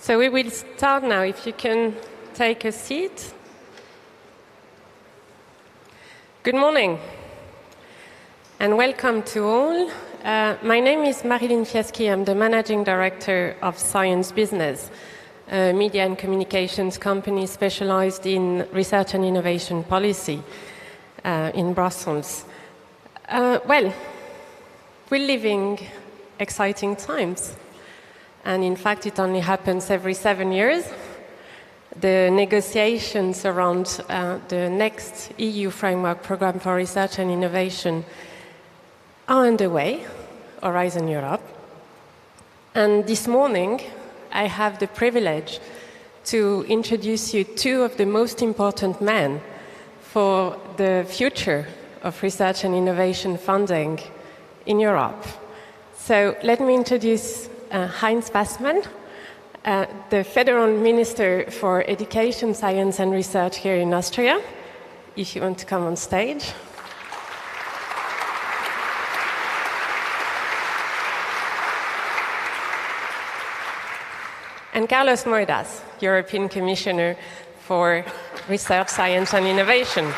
So we will start now. If you can take a seat. Good morning and welcome to all. My name is Marilyn Fiaschi. I'm the Managing Director of Science Business, a media and communications company specialized in research and innovation policy in Brussels. Well, we're living exciting times. And in fact, it only happens every 7 years. The negotiations around the next EU framework program for research and innovation are underway, Horizon Europe. And this morning, I have the privilege to introduce you two of the most important men for the future of research and innovation funding in Europe. So let me introduce Heinz Fassmann, the Federal Minister for Education, Science and Research here in Austria, if you want to come on stage. And Carlos Moedas, European Commissioner for Research, Science and Innovation.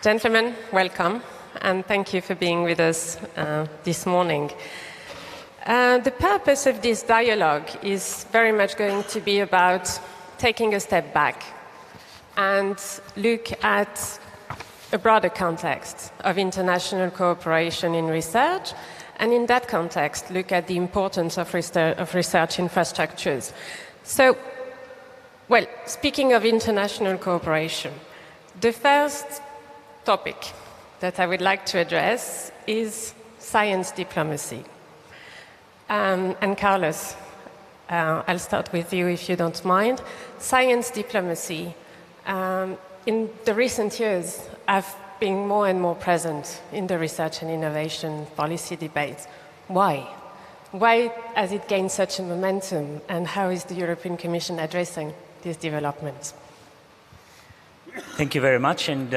Gentlemen, welcome, and thank you for being with us this morning. The purpose of this dialogue is very much going to be about taking a step back and look at a broader context of international cooperation in research, and in that context, look at the importance of research infrastructures. So, well, speaking of international cooperation, the first topic that I would like to address is science diplomacy. And Carlos, I'll start with you if you don't mind. Science diplomacy, in the recent years, have been more and more present in the research and innovation policy debates. Why? Why has it gained such a momentum, and how is the European Commission addressing these developments? Thank you very much, and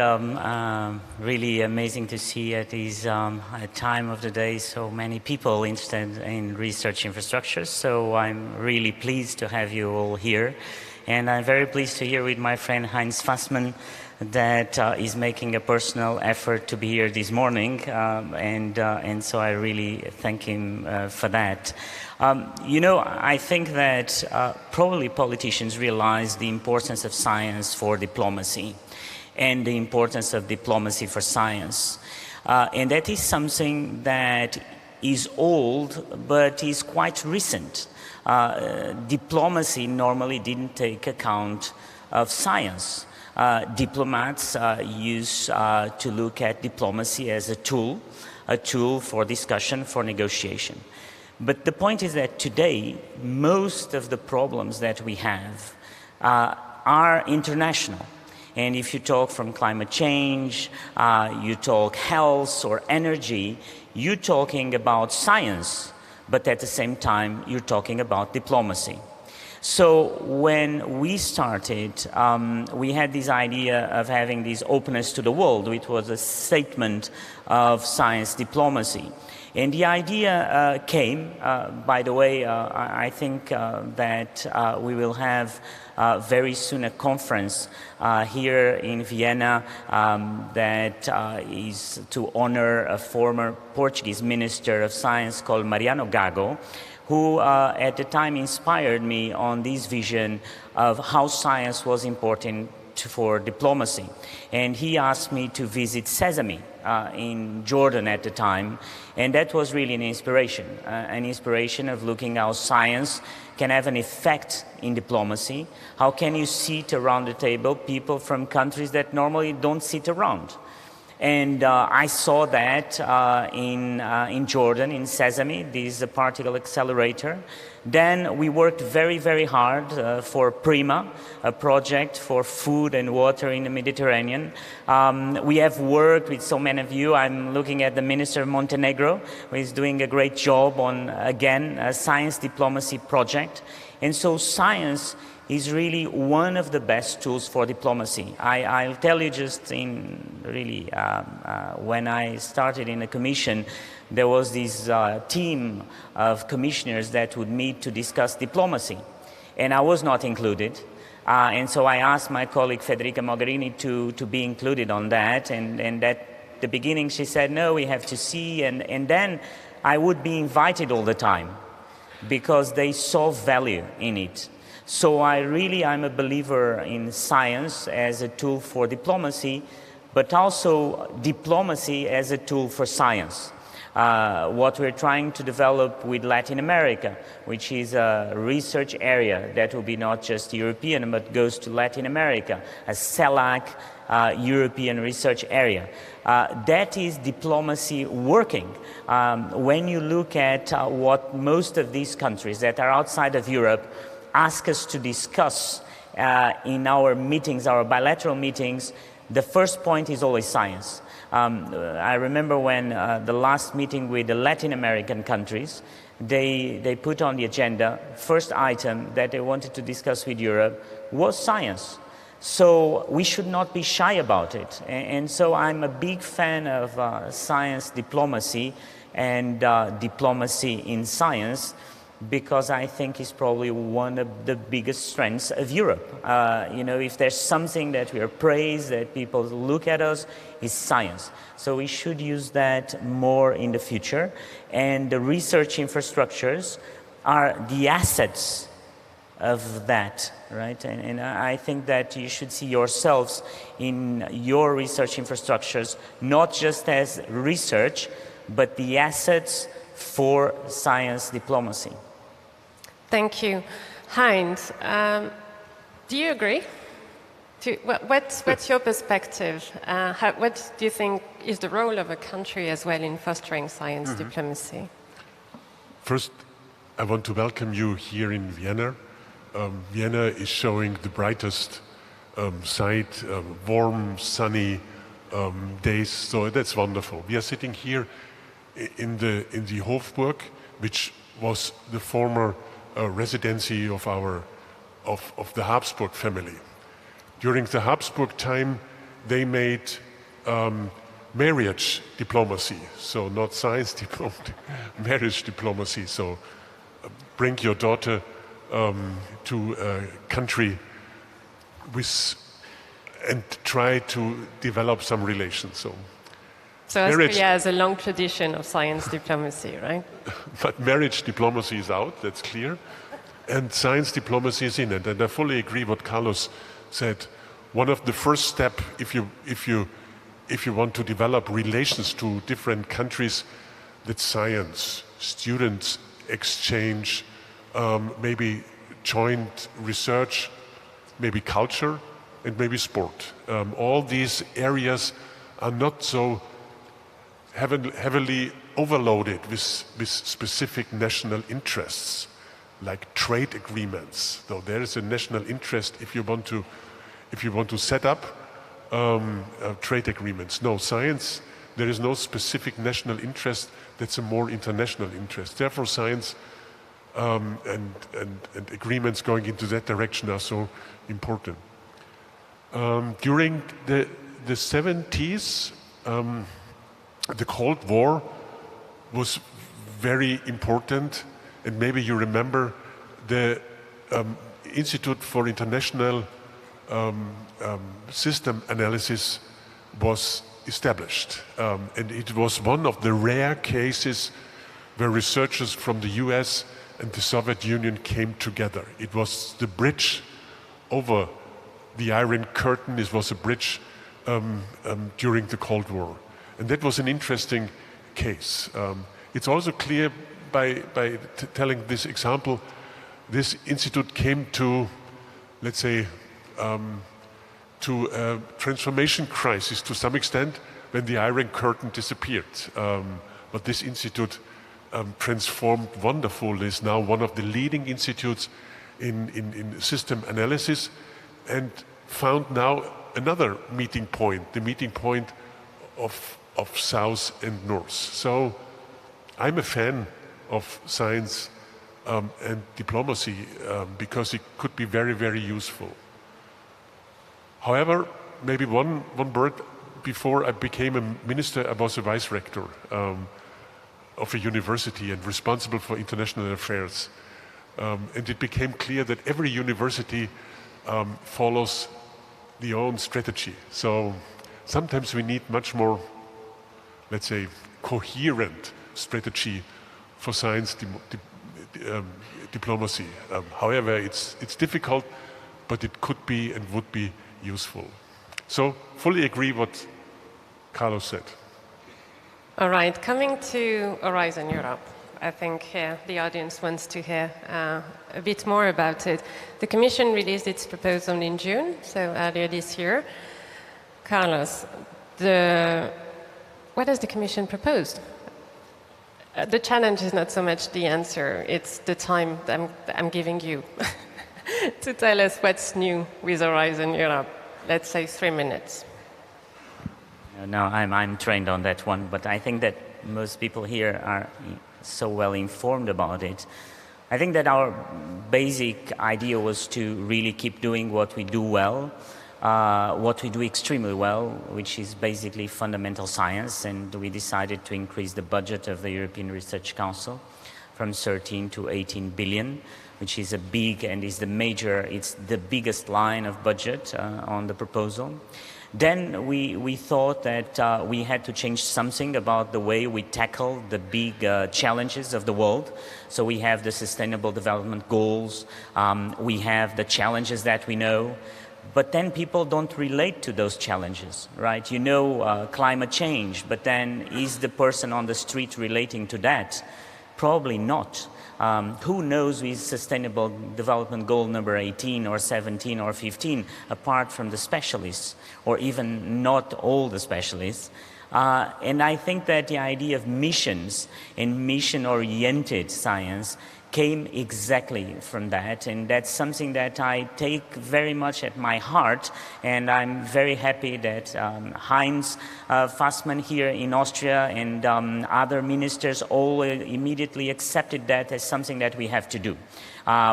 really amazing to see at this time of the day so many people interested in research infrastructure. So I'm really pleased to have you all here, and I'm very pleased to hear with my friend Heinz Fassmann that is making a personal effort to be here this morning, and so I really thank him for that. You know, I think that probably politicians realize the importance of science for diplomacy and the importance of diplomacy for science. And that is something that is old, but is quite recent. Diplomacy normally didn't take account of science. Diplomats used to look at diplomacy as a tool for discussion, for negotiation. But the point is that today, most of the problems that we have are international. And if you talk from climate change, you talk health or energy, you're talking about science, but at the same time, you're talking about diplomacy. So when we started, we had this idea of having this openness to the world, which was a statement of science diplomacy. And the idea came, by the way, I think that we will have very soon a conference here in Vienna that is to honor a former Portuguese Minister of Science called Mariano Gago, who at the time inspired me on this vision of how science was important for diplomacy. And he asked me to visit Sesame in Jordan at the time, and that was really an inspiration of looking how science can have an effect in diplomacy. How can you sit around the table people from countries that normally don't sit around? And I saw that in Jordan, in Sesame, this particle accelerator. Then we worked very, very hard for PRIMA, a project for food and water in the Mediterranean. We have worked with so many of you. I'm looking at the Minister of Montenegro, who is doing a great job on, again, a science diplomacy project. And so science is really one of the best tools for diplomacy. I'll tell you just when I started in the Commission, there was this team of commissioners that would meet to discuss diplomacy, and I was not included. And so I asked my colleague Federica Mogherini to be included on that, and at the beginning she said, no, we have to see, and then I would be invited all the time because they saw value in it. So I'm a believer in science as a tool for diplomacy, but also diplomacy as a tool for science. What we're trying to develop with Latin America, which is a research area that will be not just European, but goes to Latin America, a CELAC European research area. That is diplomacy working. When you look at what most of these countries that are outside of Europe ask us to discuss in our meetings, our bilateral meetings, the first point is always science. I remember when the last meeting with the Latin American countries, they put on the agenda, first item that they wanted to discuss with Europe was science. So we should not be shy about it. And so I'm a big fan of science diplomacy and diplomacy in science, because I think it's probably one of the biggest strengths of Europe. If there's something that we are praised, that people look at us, is science. So we should use that more in the future. And the research infrastructures are the assets of that, right? And I think that you should see yourselves in your research infrastructures, not just as research, but the assets for science diplomacy. Thank you. Heinz, do you agree? What's your perspective? What do you think is the role of a country as well in fostering science diplomacy? First, I want to welcome you here in Vienna. Vienna is showing the brightest side, warm, sunny days, so that's wonderful. We are sitting here in the Hofburg, which was the former residency of the Habsburg family. During the Habsburg time, they made marriage diplomacy, so not science diplomacy, marriage diplomacy. So bring your daughter to a country and try to develop some relations. So Austria has a long tradition of science diplomacy, right? But marriage diplomacy is out, that's clear. And science diplomacy is in it. And I fully agree what Carlos said. One of the first steps, if you want to develop relations to different countries, that's science, students exchange, maybe joint research, maybe culture, and maybe sport. All these areas are not so heavily overloaded with specific national interests, like trade agreements. Though there is a national interest if you want to set up trade agreements. No, science, there is no specific national interest. That's a more international interest. Therefore, science and agreements going into that direction are so important. During the 70s, the Cold War was very important, and maybe you remember the Institute for International System Analysis was established, and it was one of the rare cases where researchers from the US and the Soviet Union came together. It was the bridge over the Iron Curtain. It was a bridge during the Cold War. And that was an interesting case. It's also clear by telling this example, this institute came to, let's say, to a transformation crisis to some extent when the Iron Curtain disappeared. But this institute transformed wonderfully. It's now one of the leading institutes in system analysis, and found now another meeting point, the meeting point of South and North. So I'm a fan of science and diplomacy because it could be very, very useful. However, maybe one word, before I became a minister, I was a vice rector of a university and responsible for international affairs. And it became clear that every university follows their own strategy. So sometimes we need much more, let's say, coherent strategy for science diplomacy. However, it's difficult, but it could be and would be useful. So fully agree what Carlos said. All right, coming to Horizon Europe, I think the audience wants to hear a bit more about it. The Commission released its proposal in June, so earlier this year. Carlos, what has the Commission proposed? The challenge is not so much the answer, it's the time that I'm giving you to tell us what's new with Horizon Europe. Let's say 3 minutes. No, I'm trained on that one, but I think that most people here are so well informed about it. I think that our basic idea was to really keep doing what we do well, what we do extremely well, which is basically fundamental science, and we decided to increase the budget of the European Research Council from 13 to 18 billion, which is a big and is it's the biggest line of budget on the proposal. Then we thought that we had to change something about the way we tackle the big challenges of the world. So we have the Sustainable Development Goals, we have the challenges that we know, but then people don't relate to those challenges, right? You know climate change, but then is the person on the street relating to that? Probably not. Who knows with Sustainable Development Goal number 18 or 17 or 15, apart from the specialists, or even not all the specialists. And I think that the idea of missions and mission-oriented science came exactly from that, and that's something that I take very much at my heart, and I'm very happy that Heinz Fassmann here in Austria and other ministers all immediately accepted that as something that we have to do.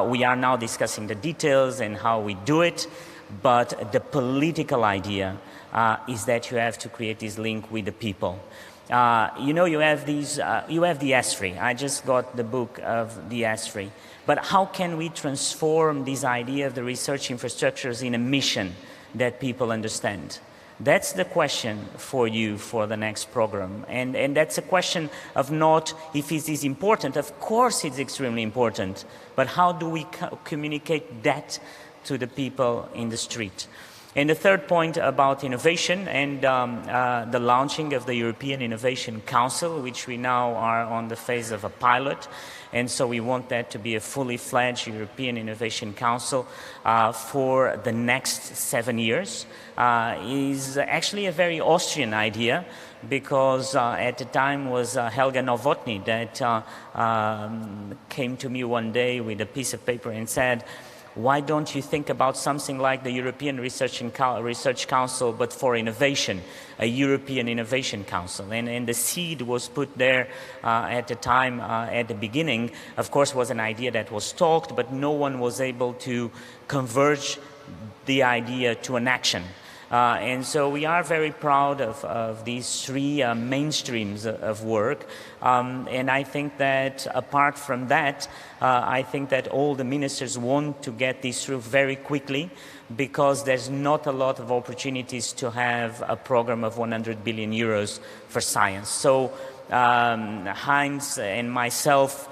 We are now discussing the details and how we do it, but the political idea is that you have to create this link with the people. You know, you have the ICRI. I just got the book of the ICRI. But how can we transform this idea of the research infrastructures in a mission that people understand? That's the question for you for the next program. And that's a question of not if it is important. Of course it's extremely important. But how do we communicate that to the people in the street? And the third point about innovation and the launching of the European Innovation Council, which we now are on the phase of a pilot. And so we want that to be a fully fledged European Innovation Council for the next 7 years. Is actually a very Austrian idea, because at the time was Helga Novotny that came to me one day with a piece of paper and said, why don't you think about something like the European Research Council, but for innovation, a European Innovation Council? And the seed was put there at the time, at the beginning. Of course, was an idea that was talked, but no one was able to converge the idea to an action. And so we are very proud of these three mainstreams of work. And I think that apart from that, I think that all the ministers want to get this through very quickly, because there's not a lot of opportunities to have a program of 100 billion euros for science. So Heinz and myself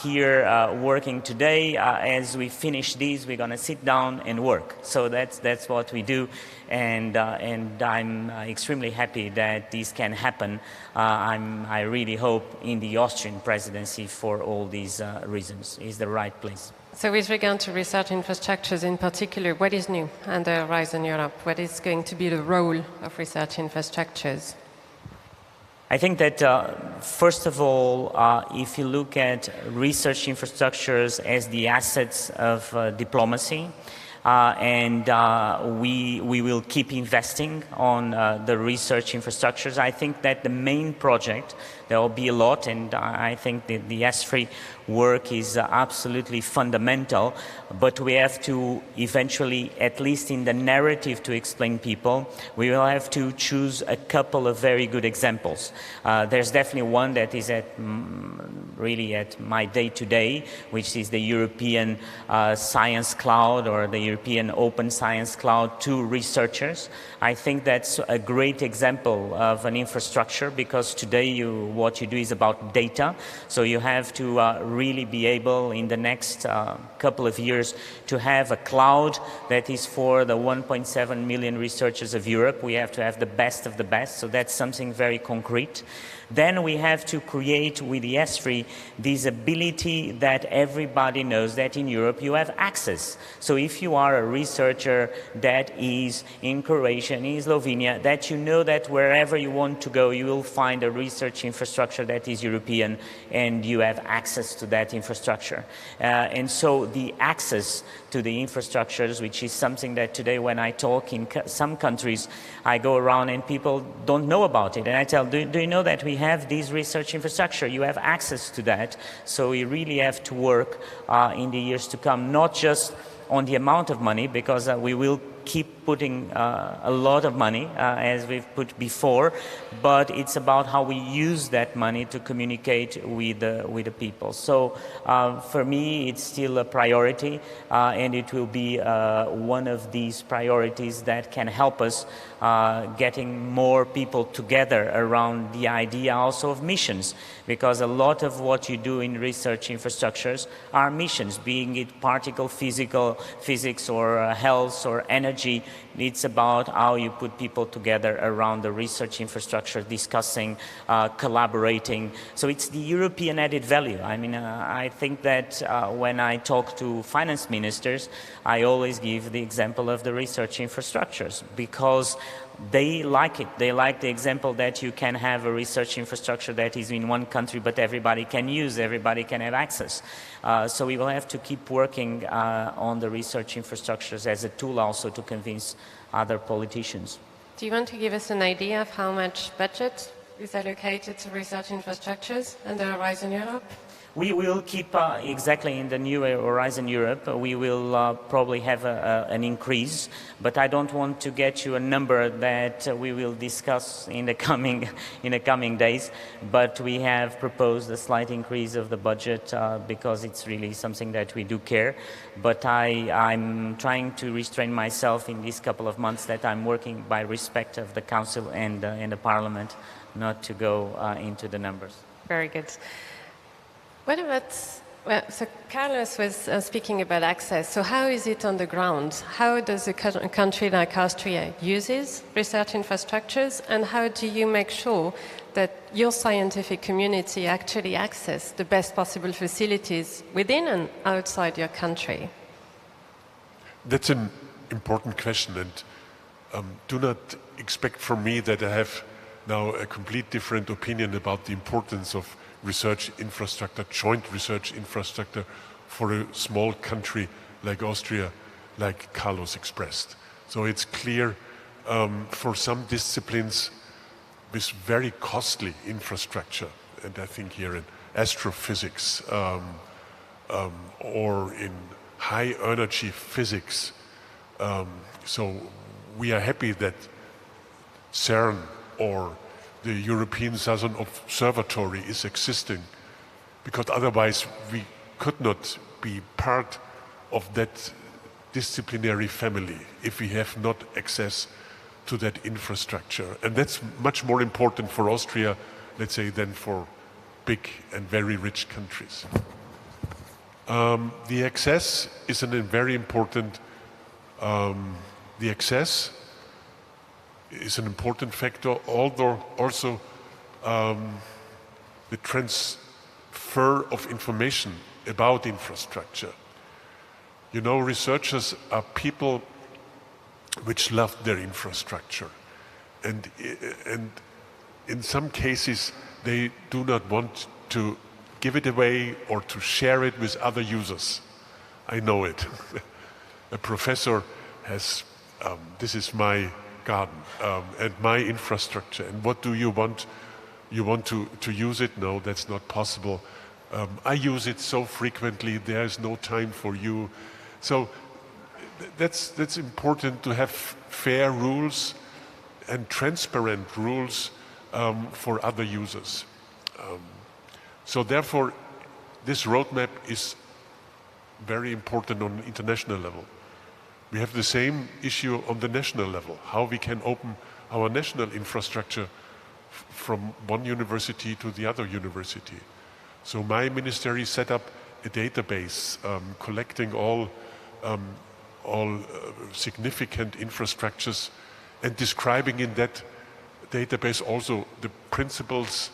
here working today, as we finish these, we're going to sit down and work. So that's what we do, and I'm extremely happy that this can happen. I really hope in the Austrian presidency, for all these reasons, is the right place. So with regard to research infrastructures in particular, what is new under Horizon Europe? What is going to be the role of research infrastructures? I think that, first of all, if you look at research infrastructures as the assets of diplomacy, we will keep investing on the research infrastructures. I think that the main project, there will be a lot, and I think that the ICRI work is absolutely fundamental, but we have to eventually, at least in the narrative to explain people, we will have to choose a couple of very good examples. There's definitely one that is really at my day-to-day, which is the European Science Cloud, or the European Open Science Cloud to researchers. I think that's a great example of an infrastructure, because today what you do is about data, so you have to really be able in the next couple of years to have a cloud that is for the 1.7 million researchers of Europe. We have to have the best of the best, so that's something very concrete. Then we have to create with the ICRI this ability that everybody knows that in Europe you have access. So if you are a researcher that is in Croatia, in Slovenia, that you know that wherever you want to go, you will find a research infrastructure that is European, and you have access to that infrastructure. And so the access to the infrastructures, which is something that today when I talk in some countries, I go around and people don't know about it. And I tell, do you know that we have this research infrastructure? You have access to that. So we really have to work in the years to come, not just on the amount of money, because we will keep putting a lot of money, as we've put before, but it's about how we use that money to communicate with the people. So for me, it's still a priority, and it will be one of these priorities that can help us getting more people together around the idea also of missions, because a lot of what you do in research infrastructures are missions, being it particle physics or health or energy. It's about how you put people together around the research infrastructure, discussing, collaborating. So it's the European added value. I mean, I think that when I talk to finance ministers, I always give the example of the research infrastructures, because they like it. They like the example that you can have a research infrastructure that is in one country, but everybody can use, everybody can have access. So we will have to keep working on the research infrastructures as a tool also to convince other politicians. Do you want to give us an idea of how much budget is allocated to research infrastructures under Horizon Europe? We will keep exactly in the new Horizon Europe. We will probably have an increase, but I don't want to get you a number that we will discuss in the coming days. But we have proposed a slight increase of the budget because it's really something that we do care. But I'm trying to restrain myself in these couple of months that I'm working by respect of the Council and the Parliament, not to go into the numbers. Very good. What about, well, so Carlos was speaking about access. So how is it on the ground? How does a country like Austria uses research infrastructures, and how do you make sure that your scientific community actually access the best possible facilities within and outside your country? That's an important question, and do not expect from me that I have now a complete different opinion about the importance of research infrastructure, joint research infrastructure for a small country like Austria, like Carlos expressed. So it's clear for some disciplines with very costly infrastructure, and I think here in astrophysics or in high energy physics. So we are happy that CERN or the European Southern Observatory is existing, because otherwise we could not be part of that disciplinary family if we have not access to that infrastructure. And that's much more important for Austria, let's say, than for big and very rich countries. The access is a very important, the access is an important factor, although also the transfer of information about infrastructure. You know, researchers are people which love their infrastructure, and in some cases they do not want to give it away or to share it with other users. I know it. a professor has, this is my garden and my infrastructure, and what do you want? You want to use it? No, that's not possible. I use it so frequently, there is no time for you. So that's important to have fair rules and transparent rules for other users. So therefore, this roadmap is very important on international level. We have the same issue on the national level, how we can open our national infrastructure from one university to the other university. So my ministry set up a database collecting all significant infrastructures and describing in that database also the principles,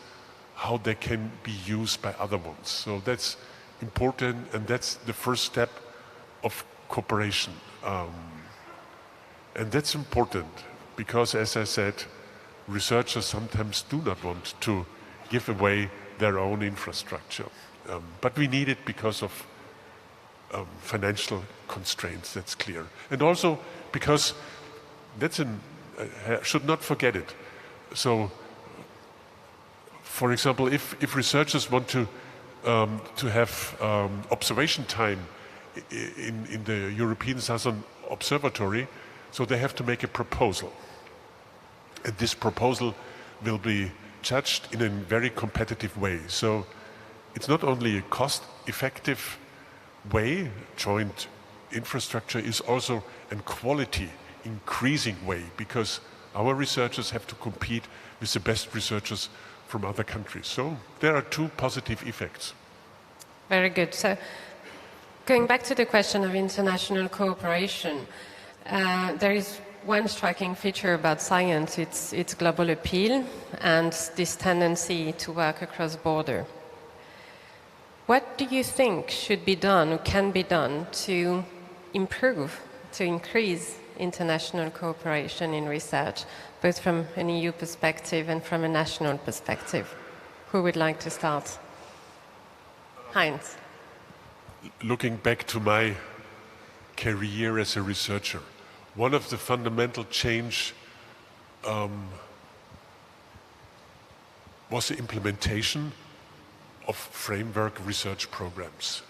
how they can be used by other ones. So that's important, and that's the first step of cooperation. And that's important because, as I said, researchers sometimes do not want to give away their own infrastructure. But we need it because of financial constraints, that's clear. And also because that's I should not forget it. So, for example, if researchers want to have observation time in the European Southern Observatory, so they have to make a proposal. And this proposal will be judged in a very competitive way. So it's not only a cost-effective way, joint infrastructure is also a quality-increasing way, because our researchers have to compete with the best researchers from other countries. So there are two positive effects. Very good. So going back to the question of international cooperation, there is one striking feature about science, its global appeal and this tendency to work across border. What do you think should be done or can be done to improve, to increase international cooperation in research, both from an EU perspective and from a national perspective? Who would like to start? Heinz. Looking back to my career as a researcher, one of the fundamental change was the implementation of framework research programs.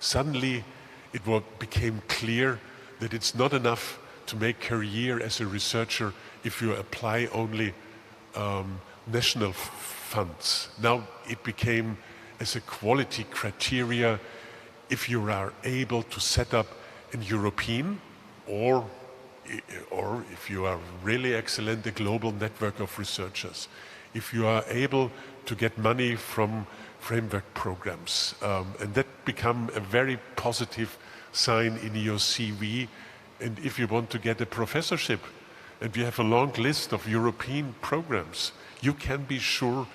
Suddenly it became clear that it's not enough to make career as a researcher if you apply only national funds. Now it became as a quality criteria if you are able to set up a European or if you are really excellent, a global network of researchers. If you are able to get money from framework programs, and that become a very positive sign in your CV. And if you want to get a professorship, and we have a long list of European programs, you can be sure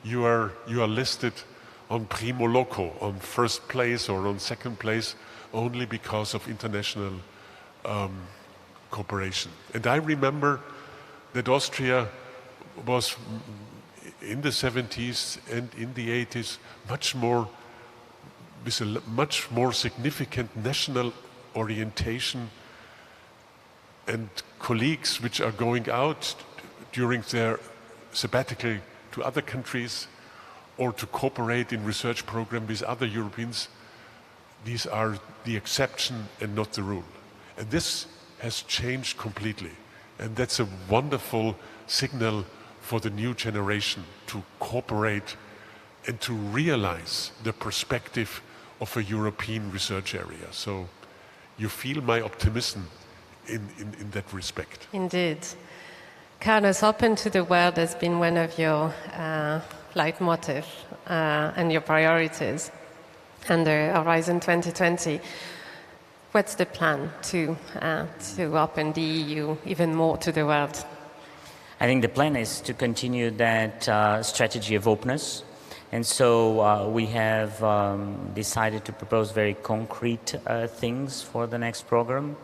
you are listed on primo loco, on first place or on second place, only because of international cooperation. And I remember that Austria was in the 70s and in the 80s with a much more significant national orientation, and colleagues which are going out during their sabbatical to other countries or to cooperate in research program with other Europeans, these are the exception and not the rule. And this has changed completely. And that's a wonderful signal for the new generation to cooperate and to realize the perspective of a European research area. So you feel my optimism in that respect. Indeed. Carlos, open to the world has been one of your leitmotif and your priorities under Horizon 2020. What's the plan to open the EU even more to the world? I think the plan is to continue that strategy of openness. And so we have decided to propose very concrete things for the next program.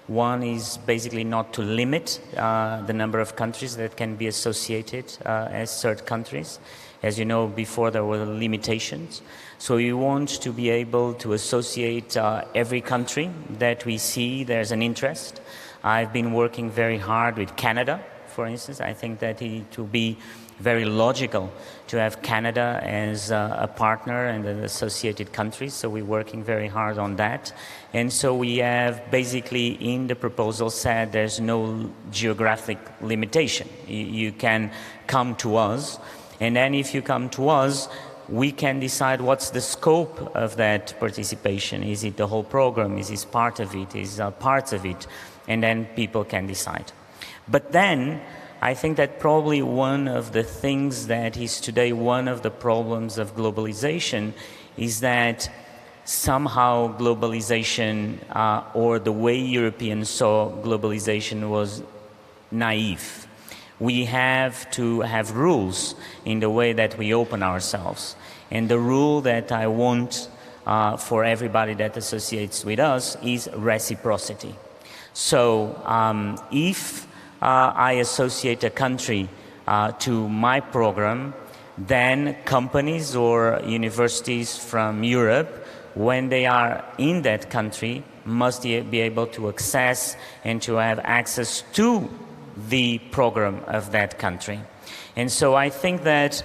One is basically not to limit the number of countries that can be associated as third countries. As you know, before there were limitations. So we want to be able to associate every country that we see there's an interest. I've been working very hard with Canada, for instance. I think that it will be very logical to have Canada as a partner and an associated country, so we're working very hard on that. And so we have basically in the proposal said there's no geographic limitation. You can come to us, and then if you come to us, we can decide what's the scope of that participation. Is it the whole program? Is it part of it? Is parts of it? And then people can decide. But then, I think that probably one of the things that is today one of the problems of globalization is that somehow globalization or the way Europeans saw globalization was naive. We have to have rules in the way that we open ourselves. And the rule that I want for everybody that associates with us is reciprocity. So if I associate a country to my program, then companies or universities from Europe, when they are in that country, must be able to access and to have access to the program of that country. And so I think that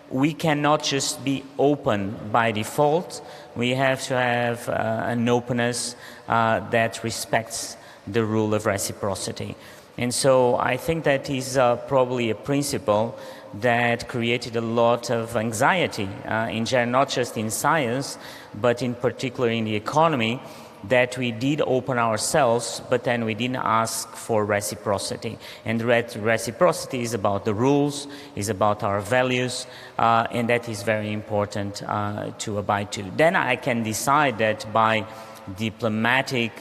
we cannot just be open by default. We have to have an openness that respects the rule of reciprocity. And so I think that is probably a principle that created a lot of anxiety in general, not just in science, but in particular in the economy, that we did open ourselves, but then we didn't ask for reciprocity. And reciprocity is about the rules, is about our values, and that is very important to abide to. Then I can decide that by diplomatic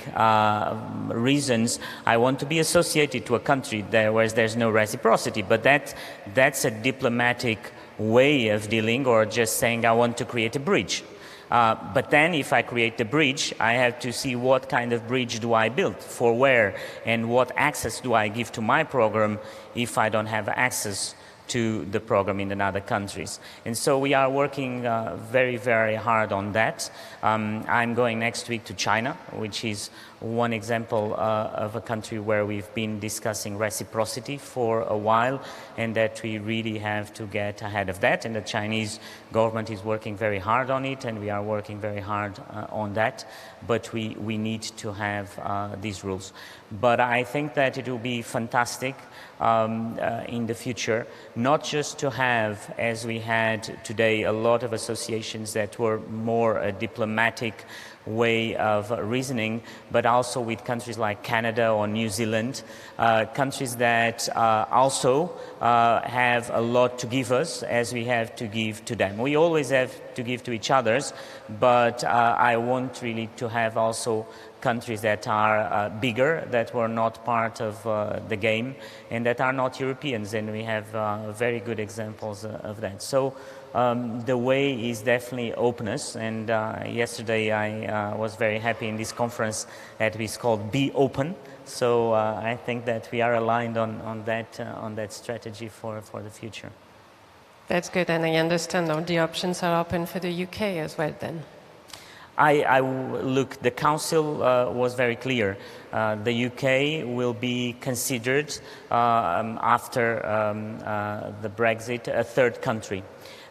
reasons, I want to be associated to a country where there's no reciprocity, but that's a diplomatic way of dealing, or just saying I want to create a bridge. But then if I create the bridge, I have to see what kind of bridge do I build, for where, and what access do I give to my program if I don't have access to the program in other countries. And so we are working very, very hard on that. I'm going next week to China, which is one example of a country where we've been discussing reciprocity for a while, and that we really have to get ahead of that. And the Chinese government is working very hard on it, and we are working very hard on that. But we need to have these rules. But I think that it will be fantastic in the future, not just to have, as we had today, a lot of associations that were more a diplomatic way of reasoning, but also with countries like Canada or New Zealand, countries that also have a lot to give us as we have to give to them. We always have to give to each others, but I want really to have also countries that are bigger, that were not part of the game, and that are not Europeans, and we have very good examples of that. So the way is definitely openness, and yesterday I was very happy in this conference that is called Be Open. So I think that we are aligned on that strategy for the future. That's good, and I understand all the options are open for the UK as well then. Look, the Council was very clear. The UK will be considered after the Brexit a third country.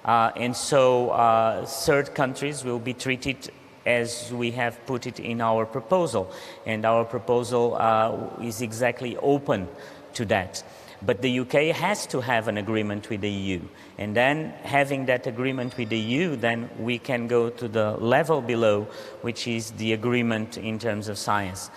And so third countries will be treated as we have put it in our proposal. And our proposal is exactly open to that. But the UK has to have an agreement with the EU. And then having that agreement with the EU, then we can go to the level below, which is the agreement in terms of science.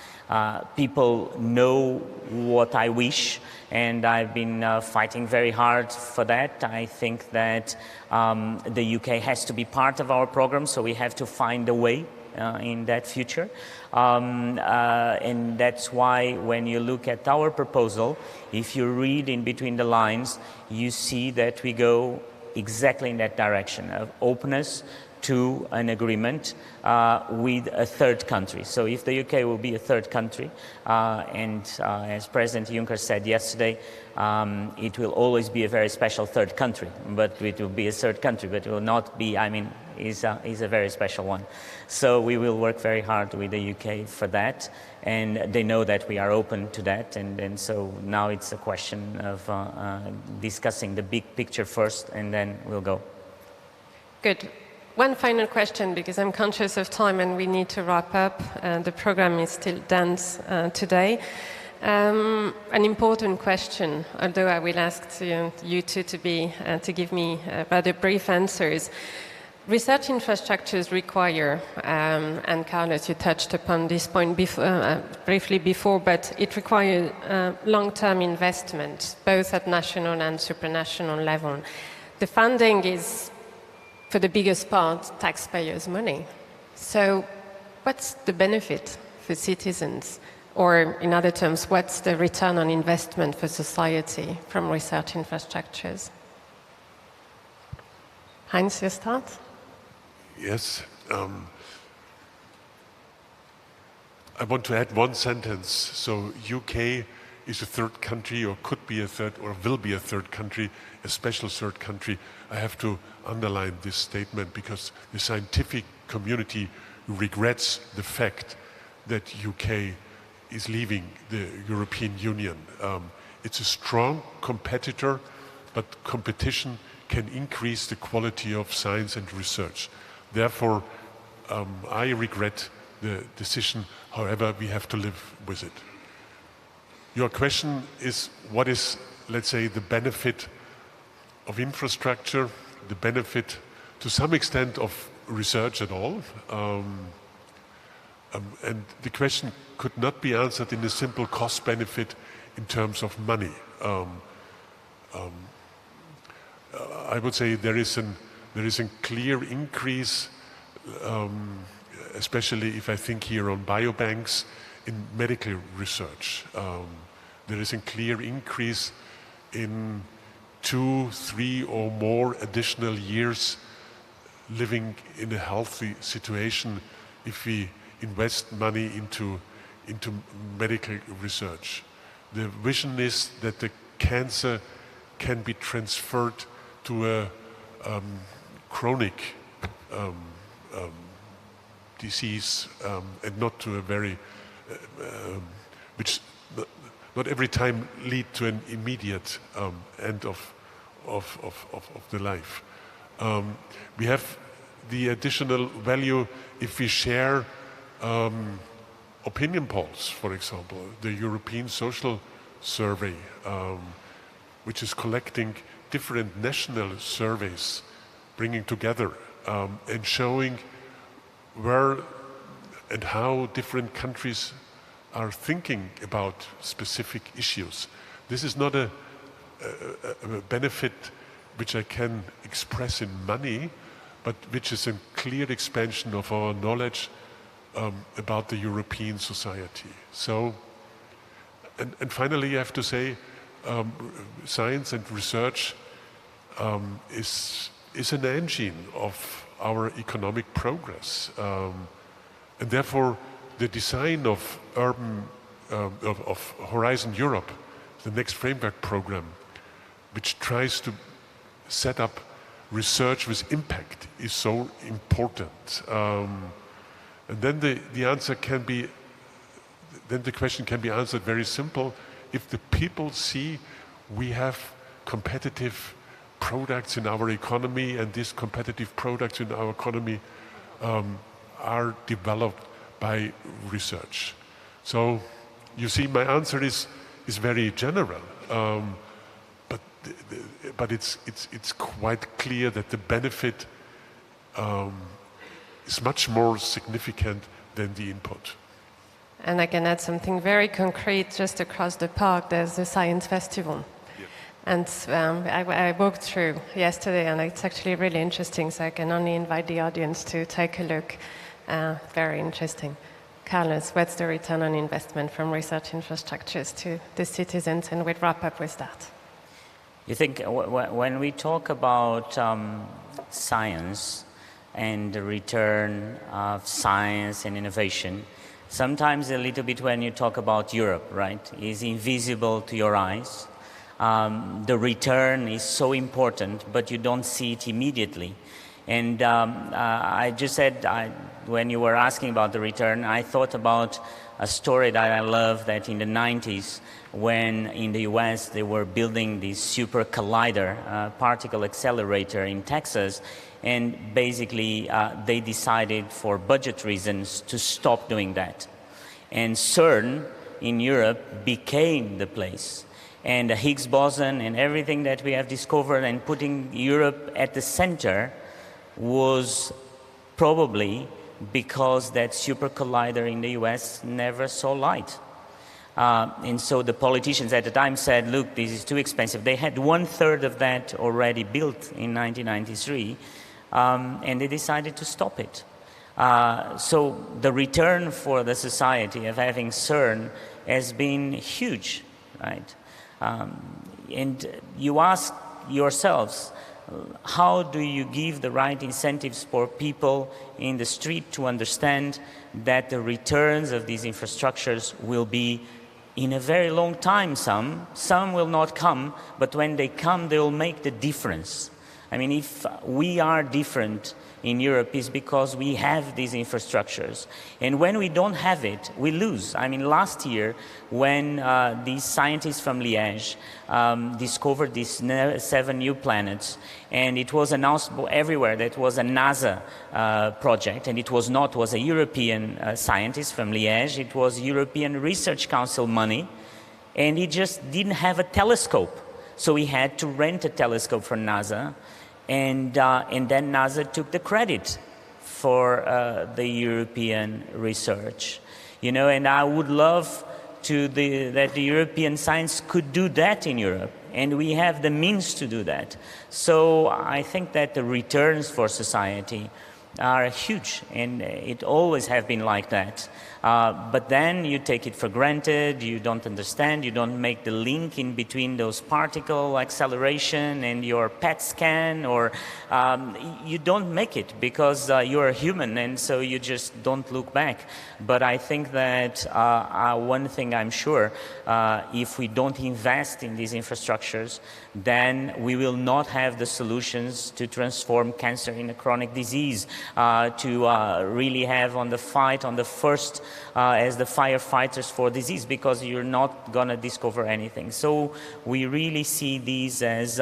People know what I wish, and I've been fighting very hard for that. I think that the UK has to be part of our program, so we have to find a way in that future. And that's why when you look at our proposal, if you read in between the lines, you see that we go exactly in that direction of openness to an agreement with a third country. So if the UK will be a third country, and as President Juncker said yesterday, it will always be a very special third country, but it will be a third country, but it will not be, I mean, is a very special one. So we will work very hard with the UK for that, and they know that we are open to that, and so now it's a question of discussing the big picture first, and then we'll go. Good. One final question, because I'm conscious of time and we need to wrap up. The program is still dense today. An important question, although I will ask you two to give me rather brief answers. Research infrastructures require, and Carlos, you touched upon this point briefly before, but it requires long-term investment, both at national and supranational level. The funding is, for the biggest part, taxpayers' money. So what's the benefit for citizens? Or in other terms, what's the return on investment for society from research infrastructures? Heinz, you start? Yes. I want to add one sentence. So UK is a third country, or could be a third, or will be a third country, a special third country. I have to underline this statement because the scientific community regrets the fact that UK is leaving the European Union. It's a strong competitor, but competition can increase the quality of science and research. Therefore, I regret the decision. However, we have to live with it. Your question is, what is, let's say, the benefit of infrastructure, the benefit to some extent of research at all? And the question could not be answered in a simple cost benefit in terms of money. I would say there is a clear increase, especially if I think here on biobanks, in medical research. There is a clear increase in 2, 3 or more additional years living in a healthy situation if we invest money into medical research. The vision is that the cancer can be transferred to a chronic disease and not to a very, which not every time lead to an immediate end of the life. We have the additional value if we share opinion polls, for example, the European Social Survey, which is collecting different national surveys, bringing together and showing where and how different countries are thinking about specific issues. This is not a benefit which I can express in money, but which is a clear expansion of our knowledge about the European society. So, and finally, I have to say, science and research is an engine of our economic progress, and therefore the design of Horizon Europe, the next framework program, which tries to set up research with impact, is so important. And then the answer can be, then the question can be answered very simple. If the people see we have competitive products in our economy, and these competitive products in our economy are developed by research. So you see, my answer is very general, but it's quite clear that the benefit is much more significant than the input. And I can add something very concrete. Just across the park, there's the Science Festival. Yeah. And I walked through yesterday, and it's actually really interesting, so I can only invite the audience to take a look. Very interesting. Carlos, what's the return on investment from research infrastructures to the citizens? And we'll wrap up with that. You think when we talk about science, and the return of science and innovation, sometimes a little bit when you talk about Europe, right, is invisible to your eyes. The return is so important, but you don't see it immediately. And I just said, when you were asking about the return, I thought about a story that I love, that in the 90s, when in the US they were building this super collider, particle accelerator in Texas, and basically they decided for budget reasons to stop doing that. And CERN in Europe became the place. And the Higgs boson and everything that we have discovered and putting Europe at the center was probably because that super collider in the US never saw light. And so the politicians at the time said, look, this is too expensive. They had 1/3 of that already built in 1993, and they decided to stop it. So the return for the society of having CERN has been huge, right? And you ask yourselves, how do you give the right incentives for people in the street to understand that the returns of these infrastructures will be in a very long time? Some will not come, but when they come, they will make the difference. I mean, if we are different in Europe, is because we have these infrastructures. And when we don't have it, we lose. I mean, last year, when these scientists from Liège discovered these 7 new planets, and it was announced everywhere that it was a NASA project, and it was not, it was a European scientist from Liège, it was European Research Council money, and he just didn't have a telescope. So he had to rent a telescope from NASA, and then NASA took the credit for the European research. You know, and I would love that the European science could do that in Europe, and we have the means to do that. So I think that the returns for society are huge, and it always have been like that. But then you take it for granted, you don't understand, you don't make the link in between those particle acceleration and your PET scan, or you don't make it because you're a human, and so you just don't look back. But I think that one thing I'm sure, if we don't invest in these infrastructures, then we will not have the solutions to transform cancer in a chronic disease, to really have on the fight, on the first as the firefighters for disease, because you're not going to discover anything. So we really see these as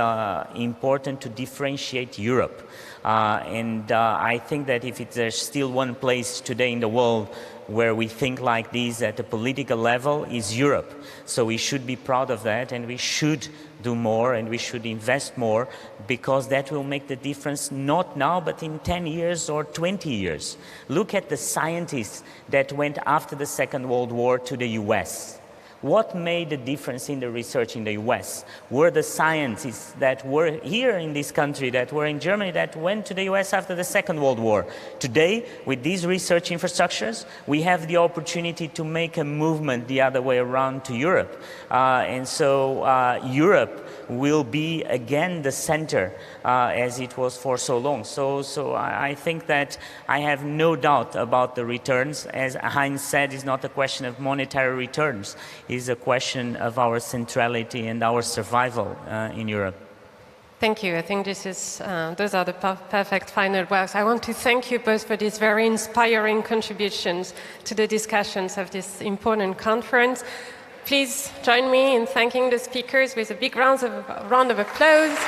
important to differentiate Europe. And I think that if there's still one place today in the world where we think like this at the political level, is Europe. So we should be proud of that, and we should do more, and we should invest more, because that will make the difference not now, but in 10 years or 20 years. Look at the scientists that went after the Second World War to the US. What made the difference in the research in the US? Were the scientists that were here in this country, that were in Germany, that went to the US after the Second World War. Today, with these research infrastructures, we have the opportunity to make a movement the other way around to Europe. And so Europe will be again the center as it was for so long. So I think that I have no doubt about the returns. As Heinz said, it's not a question of monetary returns. It's a question of our centrality and our survival in Europe. Thank you. I think this is, those are the perfect final words. I want to thank you both for these very inspiring contributions to the discussions of this important conference. Please join me in thanking the speakers with a big round of applause.